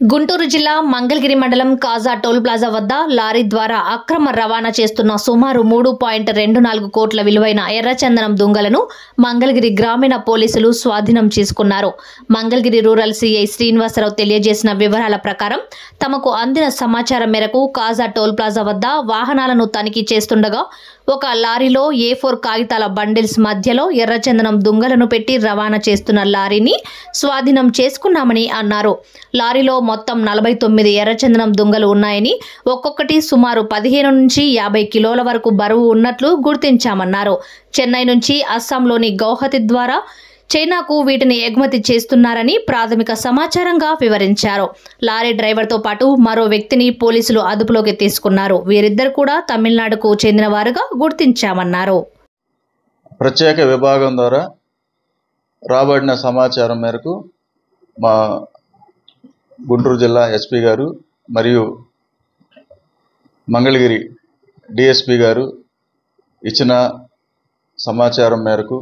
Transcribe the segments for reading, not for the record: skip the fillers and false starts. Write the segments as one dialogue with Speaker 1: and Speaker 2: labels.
Speaker 1: గుంటూరు జిల్లా మంగళగిరి మండలం కాజా toll plaza వద్ద లారీ ద్వారా అక్రమ రవాణా చేస్తున్న సుమారు 3.24 కోట్ల విలువైన ఎర్రచందనం దుంగలను మంగళగిరి గ్రామీణ పోలీసులు స్వాధీనం చేసుకున్నారు. మంగళగిరి రూరల్ సీఐ శ్రీనివాసరావు తెలియజేసిన వివరాల ప్రకారం తమకు అందిన సమాచారం మేరకు కాజా టోల్ ప్లాజా వద్ద వాహనాలను తనిఖీ చేస్తుండగా ఒక లారీలో A4 కాగితాల బండిల్స్ మధ్యలో ఎర్రచందనం దుంగలను పెట్టి రవాణా చేస్తున్న లారీని స్వాధీనం చేసుకున్నామని అన్నారు. లారీలో మొత్తం 49 ఎర్రచందనం దుంగలు ఉన్నాయని, ఒక్కొక్కటి సుమారు 15 నుంచి 50 కిలోల వరకు బరువు ఉన్నట్లు గుర్తించామన్నారు. చెన్నై నుంచి అస్సాంలోని గౌహతి ద్వారా చైనాకు వీటిని ఎగుమతి చేస్తున్నారని ప్రాథమిక సమాచారంగా వివరించారు. లారీ డ్రైవర్తో పాటు మరో వ్యక్తిని పోలీసులు అదుపులోకి తీసుకున్నారు. వీరిద్దరు కూడా తమిళనాడుకు చెందిన వారుగా గుర్తించామన్నారు.
Speaker 2: ప్రత్యేక విభాగం ద్వారా రాబడిన సమాచారం మేరకు మా గుంటూరు జిల్లా ఎస్పీ గారు మరియు మంగళగిరి డిఎస్పీ గారు ఇచ్చిన సమాచారం మేరకు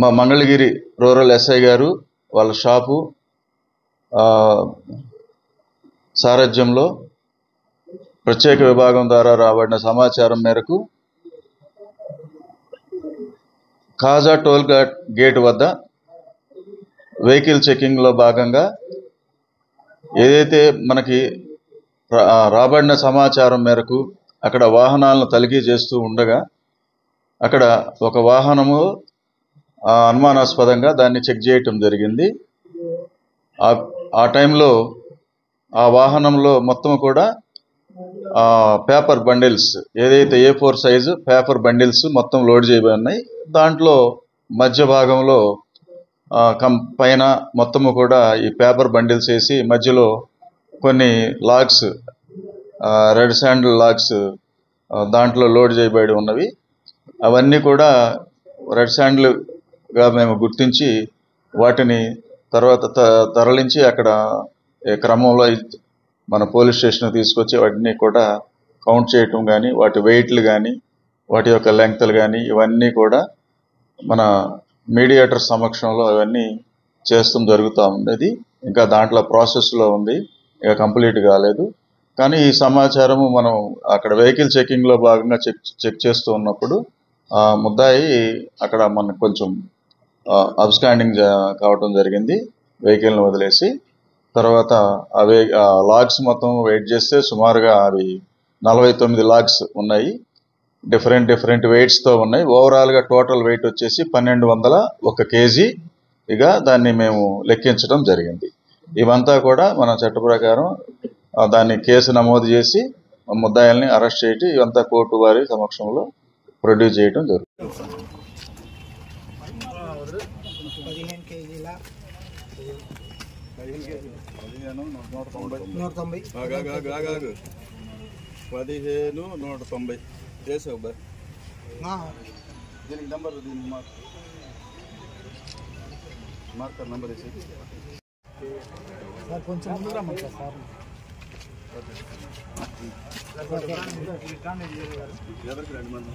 Speaker 2: మా మంగళగిరి రూరల్ ఎస్ఐ గారు వాళ్ళ షాపు సారథ్యంలో ప్రత్యేక విభాగం ద్వారా రాబడిన సమాచారం మేరకు కాజా టోల్ గేట్ వద్ద వెహికల్ చెకింగ్లో భాగంగా ఏదైతే మనకి రాబడిన సమాచారం మేరకు అక్కడ వాహనాలను తనిఖీ చేస్తూ ఉండగా అక్కడ ఒక వాహనము అనుమానాస్పదంగా దాన్ని చెక్ చేయటం జరిగింది. ఆ టైంలో ఆ వాహనంలో మొత్తం కూడా పేపర్ బండిల్స్ ఏదైతే A4 సైజు పేపర్ బండిల్స్ మొత్తం లోడ్ చేయబడి ఉన్నాయి. దాంట్లో మధ్య భాగంలో పైన మొత్తము కూడా ఈ పేపర్ బండిల్స్ వేసి మధ్యలో కొన్ని లాగ్స్ రెడ్ శాండిల్ లాగ్స్ దాంట్లో లోడ్ చేయబడి ఉన్నవి. అవన్నీ కూడా రెడ్ శాండిల్గా మేము గుర్తించి వాటిని తర్వాత తరలించి అక్కడ క్రమంలో మన పోలీస్ స్టేషన్ తీసుకొచ్చి వాటిని కూడా కౌంట్ చేయటం కానీ, వాటి వెయిట్లు కానీ, వాటి యొక్క లెంగ్త్లు కానీ ఇవన్నీ కూడా మన మీడియేటర్ సమక్షంలో అవన్నీ చేస్తాం జరుగుతూ ఉండేది. ఇంకా దాంట్లో ప్రాసెస్లో ఉంది, ఇక కంప్లీట్ కాలేదు. కానీ ఈ సమాచారము మనం అక్కడ వెహికల్ చెకింగ్లో భాగంగా చెక్ చేస్తూ ఉన్నప్పుడు ముద్దాయి అక్కడ మనకు కొంచెం అబ్స్కాండింగ్ కావటం జరిగింది. వెహికల్ని వదిలేసి తర్వాత లాగ్స్ మొత్తం వెయిట్ చేస్తే సుమారుగా అవి 49 లాగ్స్ ఉన్నాయి. డిఫరెంట్ వెయిట్స్తో ఉన్నాయి. ఓవరాల్గా టోటల్ వెయిట్ వచ్చేసి 1201 kg దాన్ని మేము లెక్కించడం జరిగింది. ఇవంతా కూడా మన చట్ట ప్రకారం దాన్ని కేసు నమోదు చేసి ముద్దాయిల్ని అరెస్ట్ చేయటం, ఇవంతా కోర్టు వారి సమక్షంలో ప్రొడ్యూస్ చేయడం జరుగుతుంది.
Speaker 3: 15,190 చేసావు బా దీనికి నెంబర్ మార్కర్ నెంబర్ వేసి సార్ కొంచెం ముందు రమ్మంటారు సార్. ఎవరికి 2 మంది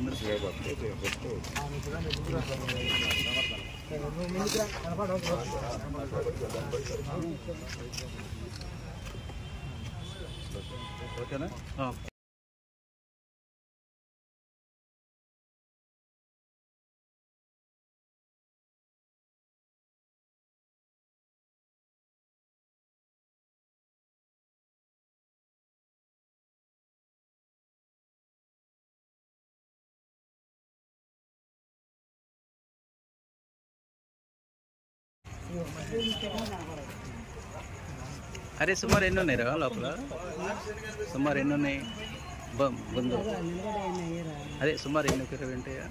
Speaker 3: ఓకేనా?
Speaker 4: అరే సుమారు ఎన్ని ఉన్నాయి రా లోపల? సుమారు ఎన్ని ఉన్నాయి బంధు? అదే సుమారు ఎన్ని ఉంటాయా?